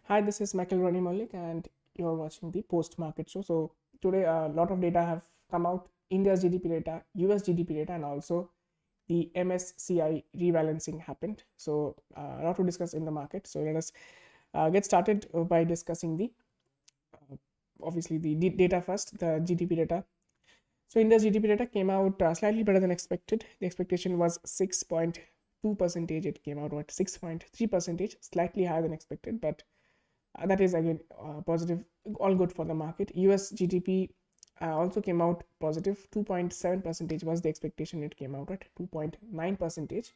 Hi, this is Michael Rony Mullick, and you're watching the post market show. So, today a lot of data have come out: India's GDP data, US GDP data, and also the MSCI rebalancing happened. So, a lot to discuss in the market. So, let us get started by discussing the obviously the data first, the GDP data. So, India's GDP data came out slightly better than expected. The expectation was 6.2 percentage. It came out at 6.3 percentage, slightly higher than expected, but that is again positive, all good for the market. US GDP also came out positive. 2.7 percentage was the expectation. It came out at 2.9 percentage.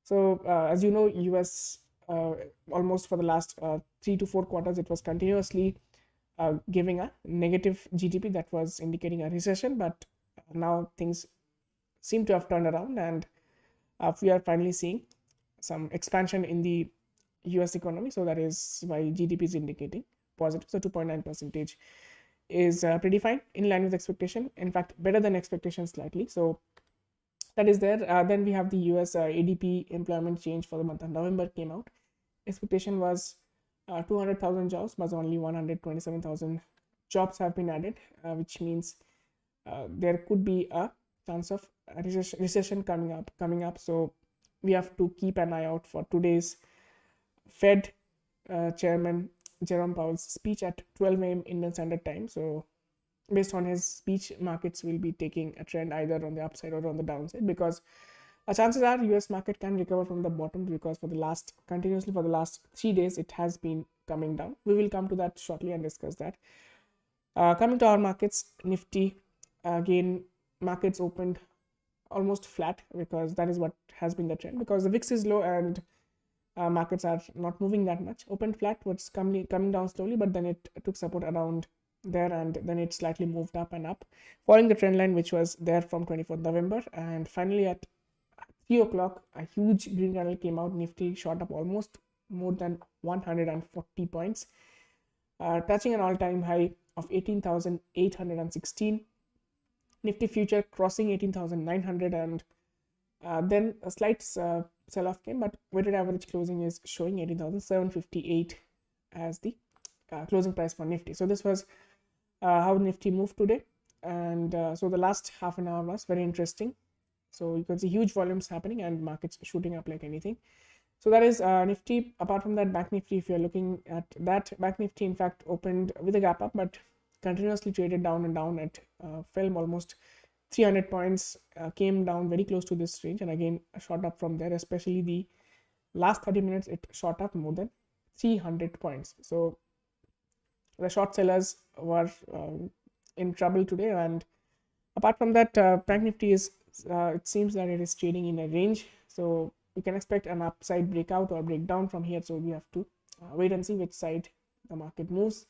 So as you know, US almost for the last 3 to 4 quarters, it was continuously giving a negative GDP that was indicating a recession, but now things seem to have turned around, and we are finally seeing some expansion in the US economy. So that is why GDP is indicating positive. So 2.9 percentage is pretty fine, in line with expectation, in fact better than expectation slightly. So that is there. Then we have the US ADP employment change for the month of November came out. Expectation was 200,000 jobs, but only 127,000 jobs have been added, which means there could be a chance of a recession coming up. So we have to keep an eye out for today's Fed Chairman Jerome Powell's speech at 12 a.m. Indian Standard Time. So based on his speech, markets will be taking a trend either on the upside or on the downside, because chances are US market can recover from the bottom, because for the last 3 days it has been coming down. We will come to that shortly and discuss that. Coming to our markets, Nifty, again markets opened almost flat, because that is what has been the trend, because the VIX is low and markets are not moving that much. Opened flat, was coming down slowly, but then it took support around there, and then it slightly moved up and up, following the trend line which was there from 24th November. And finally at 3 o'clock, a huge green candle came out. Nifty shot up almost more than 140 points, touching an all-time high of 18,816. Nifty future crossing 18,900, and then a slight sell-off came, but weighted average closing is showing 18,758 as the closing price for Nifty. So this was how Nifty moved today, and so the last half an hour was very interesting. So you can see huge volumes happening and markets shooting up like anything. So that is Nifty. Apart from that, Bank Nifty, if you're looking at that, Bank Nifty in fact opened with a gap up, but continuously traded down and down. It fell almost 300 points, came down very close to this range, and again shot up from there. Especially the last 30 minutes, it shot up more than 300 points. So the short sellers were in trouble today. And apart from that, Bank Nifty is it seems that it is trading in a range, so you can expect an upside breakout or breakdown from here. So we have to wait and see which side the market moves.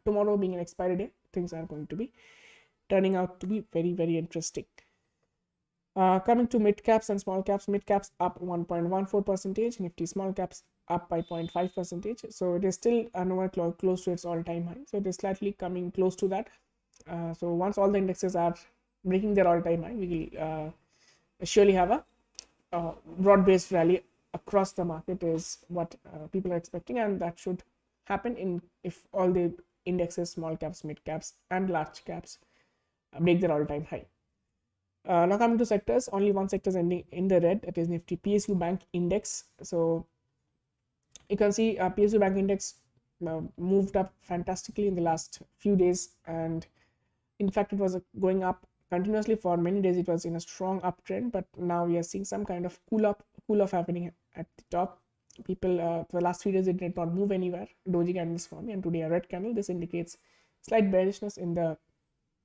Tomorrow being an expiry day, things are going to be turning out to be very, very interesting. Coming to mid caps and small caps, mid caps up 1.14 percentage, Nifty small caps up by 0.5 percentage. So it is still nowhere close to its all-time high. So it is slightly coming close to that. So once all the indexes are breaking their all-time high, we will surely have a broad-based rally across the market, is what people are expecting, and that should happen if all the indexes, small caps, mid caps, and large caps break their all-time high. Now coming to sectors, only one sector is ending in the red, that is Nifty PSU Bank Index. So you can see PSU Bank Index moved up fantastically in the last few days, and in fact it was going up continuously for many days. It was in a strong uptrend, but now we are seeing some kind of cool off happening at the top. People for the last 3 days it did not move anywhere. Doji candles forming, and today a red candle. This indicates slight bearishness in the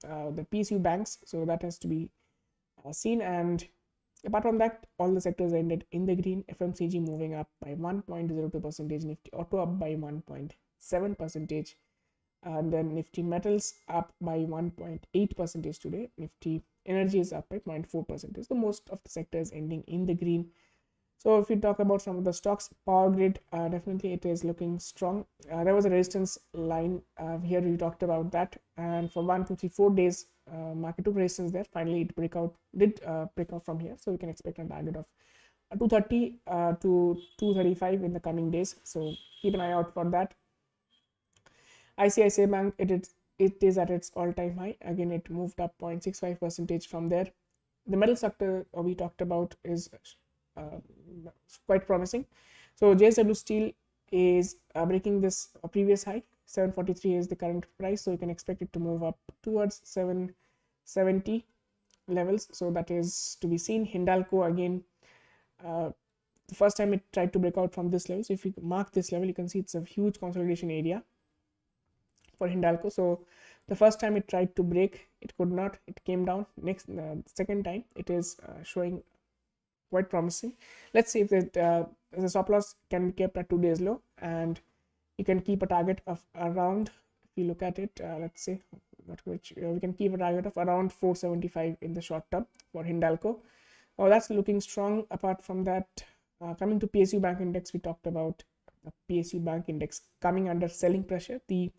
PSU banks, so that has to be seen. And apart from that, all the sectors ended in the green. FMCG moving up by 1.02 percentage, Nifty Auto up by 1.7 percentage, and then Nifty Metals up by 1.8 percentage today. Nifty Energy is up by 0.4 percentage. So most of the sectors ending in the green. So if we talk about some of the stocks, Power Grid, definitely it is looking strong. There was a resistance line here, we talked about that, and for 1, 2, 3, 4 days market took resistance there. Finally it break out from here, so we can expect a target of 230 to 235 in the coming days. So keep an eye out for that. ICICI Bank, it is at its all-time high. Again, it moved up 0.65% from there. The metal sector we talked about is uh, quite promising. So JSW Steel is breaking this previous high. 743 is the current price, so you can expect it to move up towards 770 levels. So that is to be seen. Hindalco, again, the first time it tried to break out from this level. So if you mark this level, you can see it's a huge consolidation area for Hindalco. So the first time it tried to break, it could not. It came down. Next, second time, it is showing quite promising. Let's see if it the stop loss can be kept at 2 days low, and you can keep a target of around, if you look at it, let's say we can keep a target of around 475 in the short term for Hindalco. Oh, that's looking strong. Apart from that, coming to PSU Bank Index, we talked about the PSU Bank Index coming under selling pressure. The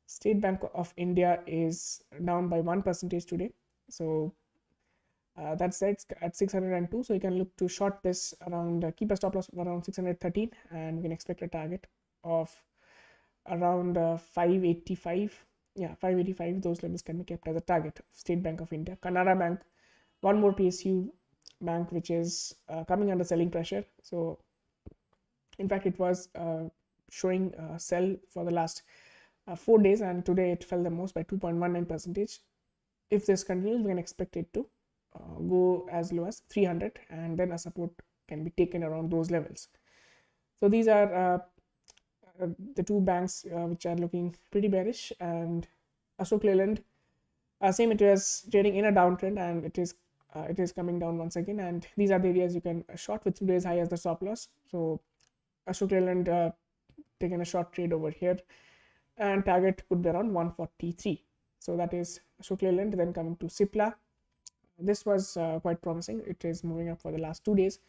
State Bank of India is down by 1% today. So that's at 602. So you can look to short this around, keep a stop loss of around 613, and we can expect a target of around 585. Yeah, 585. Those levels can be kept as a target of State Bank of India. Canara Bank, one more PSU bank which is coming under selling pressure. So in fact, it was showing sell for the last 4 days, and today it fell the most by 2.19%. If this continues, we can expect it to go as low as 300, and then a support can be taken around those levels. So these are the two banks which are looking pretty bearish. And Ashok Leyland, same, it was trading in a downtrend, and it is coming down once again, and these are the areas you can short with 2 days high as the stop loss. So Ashok Leyland taking a short trade over here, and target could be around 143. So that is Ashok Leyland. Then coming to Cipla, this was quite promising. It is moving up for the last 2 days,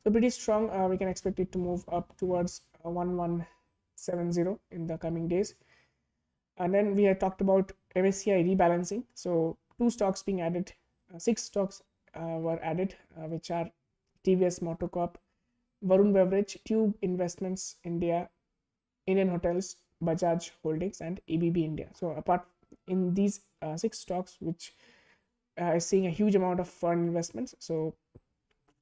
so pretty strong. We can expect it to move up towards 1170 in the coming days. And then we had talked about MSCI rebalancing. So 2 stocks being added, 6 stocks were added, which are TVS Motor Corp, Varun Beverage, Tube Investments India, Indian Hotels, Bajaj Holdings, and ABB India. So apart in these 6 stocks, which is seeing a huge amount of foreign investments. So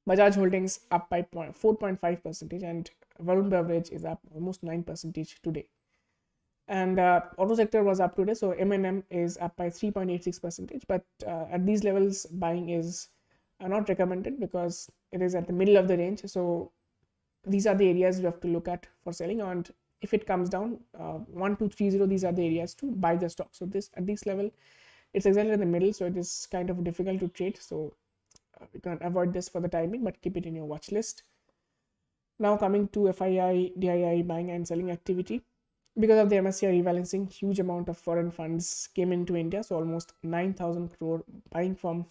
Bajaj Holdings up by 4.5%, and Varun Beverage is up almost 9% today. And auto sector was up today, so M&M is up by 3.86%. But at these levels, buying is not recommended because it is at the middle of the range. So these are the areas you have to look at for selling, and if it comes down 1230, these are the areas to buy the stock. So this at this level, it's exactly in the middle, so it is kind of difficult to trade. So you can avoid this for the timing, but keep it in your watch list. Now coming to FII, DII buying and selling activity. Because of the MSCI rebalancing, huge amount of foreign funds came into India. So almost 9,000 crore buying from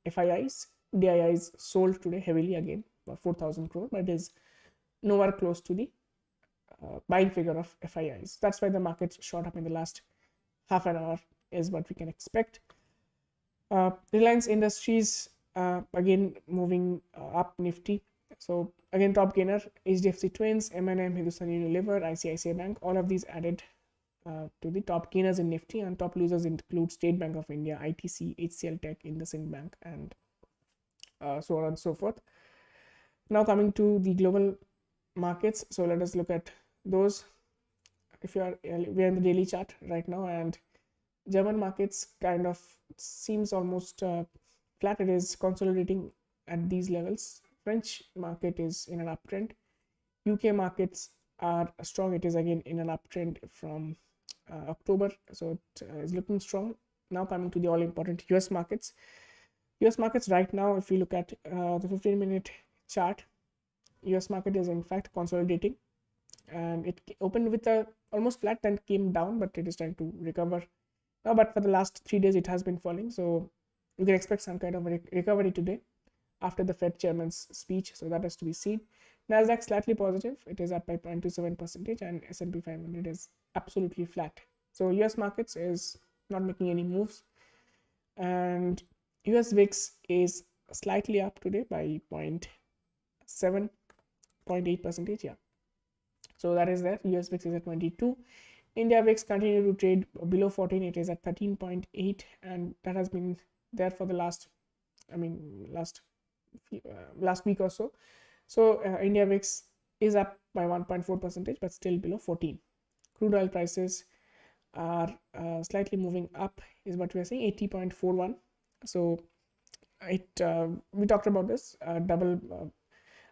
FIIs. DIIs sold today heavily again, 4,000 crore, but it is nowhere close to the buying figure of FIIs. That's why the market shot up in the last half an hour, is what we can expect. Reliance Industries again moving up, Nifty. So again, top gainer, HDFC Twins, M&M, Hindustan Unilever, ICICI Bank, all of these added to the top gainers in Nifty, and top losers include State Bank of India, ITC, HCL Tech, IndusInd Bank, and so on and so forth. Now coming to the global markets, so let us look at those. If we are in the daily chart right now, and German markets kind of seems almost flat. It is consolidating at these levels. French market is in an uptrend. UK markets are strong. It is again in an uptrend from October, so it is looking strong. Now coming to the all important US markets. US markets right now, if you look at the 15-minute chart, US market is in fact consolidating, and it opened with a almost flat and came down, but it is trying to recover now. But for the last 3 days, it has been falling, so you can expect some kind of recovery today after the Fed chairman's speech. So that has to be seen. Nasdaq slightly positive. It is up by 0.27%, and S&P 500 is absolutely flat. So US markets is not making any moves, and US VIX is slightly up today by 0.8%. Yeah. So that is there. US VIX is at 22. India VIX continue to trade below 14. It is at 13.8, and that has been there for the last week or so. So India VIX is up by 1.4%, but still below 14. Crude oil prices are slightly moving up, is what we are saying, 80.41. So it we talked about this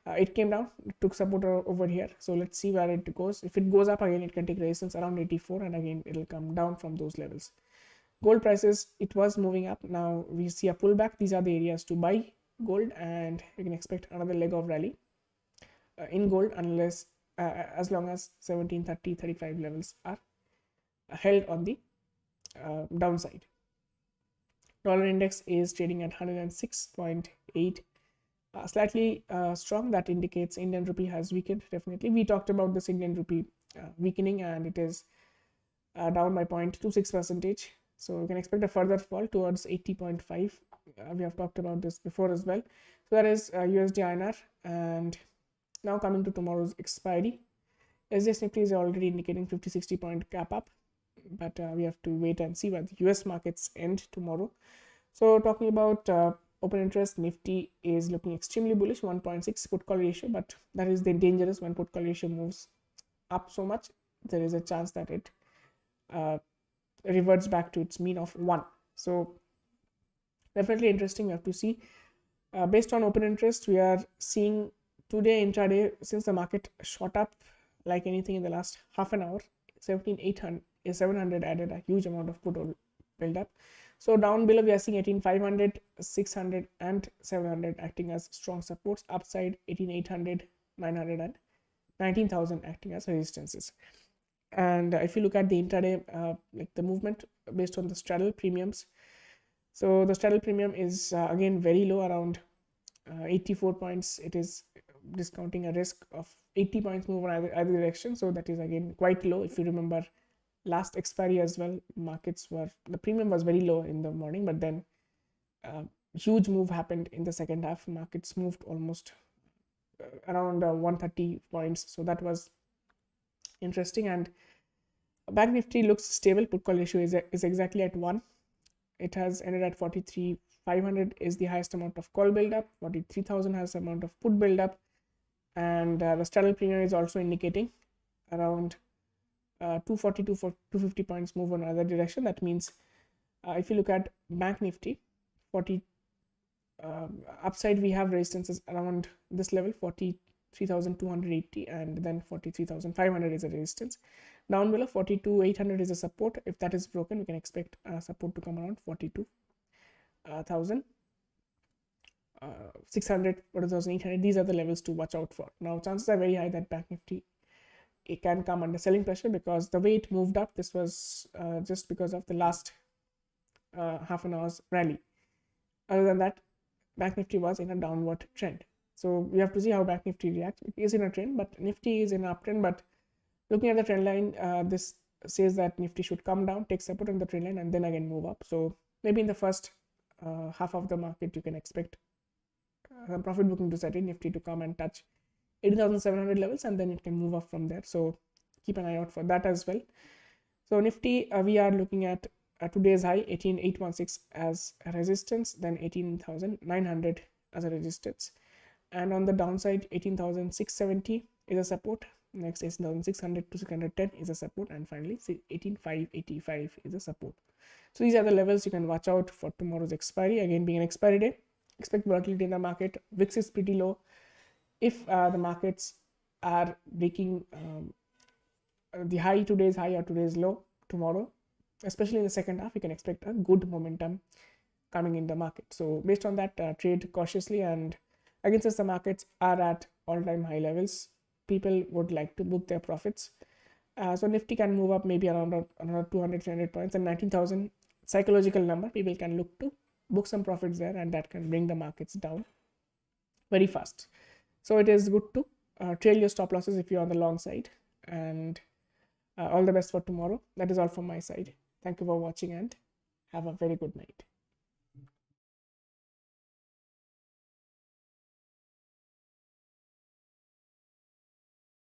it came down, it took support over here. So let's see where it goes. If it goes up again, it can take resistance around 84, and again it'll come down from those levels. Gold prices, it was moving up. Now we see a pullback. These are the areas to buy gold, and you can expect another leg of rally in gold, unless as long as 1730-35 levels are held on the downside. Dollar index is trading at 106.8, slightly strong. That indicates Indian rupee has weakened. Definitely, we talked about this Indian rupee weakening, and it is down by 0.26%. So you can expect a further fall towards 80.5. We have talked about this before as well. So that is USD INR. And now coming to tomorrow's expiry, SGX Nifty is already indicating 50-60 point gap up, but we have to wait and see where the US markets end tomorrow. So talking about open interest, Nifty is looking extremely bullish, 1.6 put call ratio, but that is then dangerous. When put call ratio moves up so much, there is a chance that it reverts back to its mean of 1. So definitely interesting. We have to see. Based on open interest, we are seeing today intraday, since the market shot up like anything in the last half an hour, 700 added a huge amount of put build up. So down below we are seeing 18,500, 600 and 700 acting as strong supports. Upside 18,800, 900 and 19,000 acting as resistances. And if you look at the intraday, like the movement based on the straddle premiums, so the straddle premium is again very low, around 84 points. It is discounting a risk of 80 points move on either direction. So that is again quite low. If you remember last expiry as well, the premium was very low in the morning, but then huge move happened in the second half. Markets moved almost around 130 points. So that was interesting. And Bank Nifty looks stable. Put call ratio is exactly at 1. It has ended at 43,500 is the highest amount of call build up. 43,000 has amount of put build up, and the straddle premium is also indicating around 240 to 250 points move on other direction. That means if you look at Bank Nifty, upside we have resistances around this level, 43,280, and then 43,500 is a resistance. Down below 42,800 is a support. If that is broken, we can expect support to come around 42,600, 42,800. These are the levels to watch out for. Now chances are very high that Bank Nifty, it can come under selling pressure, because the way it moved up, this was just because of the last half an hour's rally. Other than that, Bank Nifty was in a downward trend. So we have to see how Bank Nifty reacts. It is in a trend, but Nifty is in an uptrend. But looking at the trend line, this says that Nifty should come down, take support on the trend line, and then again move up. So maybe in the first half of the market, you can expect profit booking to set in, Nifty to come and touch 18,700 levels, and then it can move up from there. So keep an eye out for that as well. So Nifty, we are looking at today's high 18,816 as a resistance, then 18,900 as a resistance, and on the downside 18,670 is a support. Next 18,600 to 610 is a support, and finally 18,585 is a support. So these are the levels you can watch out for tomorrow's expiry. Again, being an expiry day, expect volatility in the market. VIX is pretty low. If the markets are breaking the high, today's high or today's low tomorrow, especially in the second half, you can expect a good momentum coming in the market. So based on that, trade cautiously. And again, since the markets are at all-time high levels, people would like to book their profits. So Nifty can move up maybe around another 200-300 points, and 19,000 psychological number. People can look to book some profits there, and that can bring the markets down very fast. So it is good to trail your stop losses if you're on the long side. And all the best for tomorrow. That is all from my side. Thank you for watching, and have a very good night.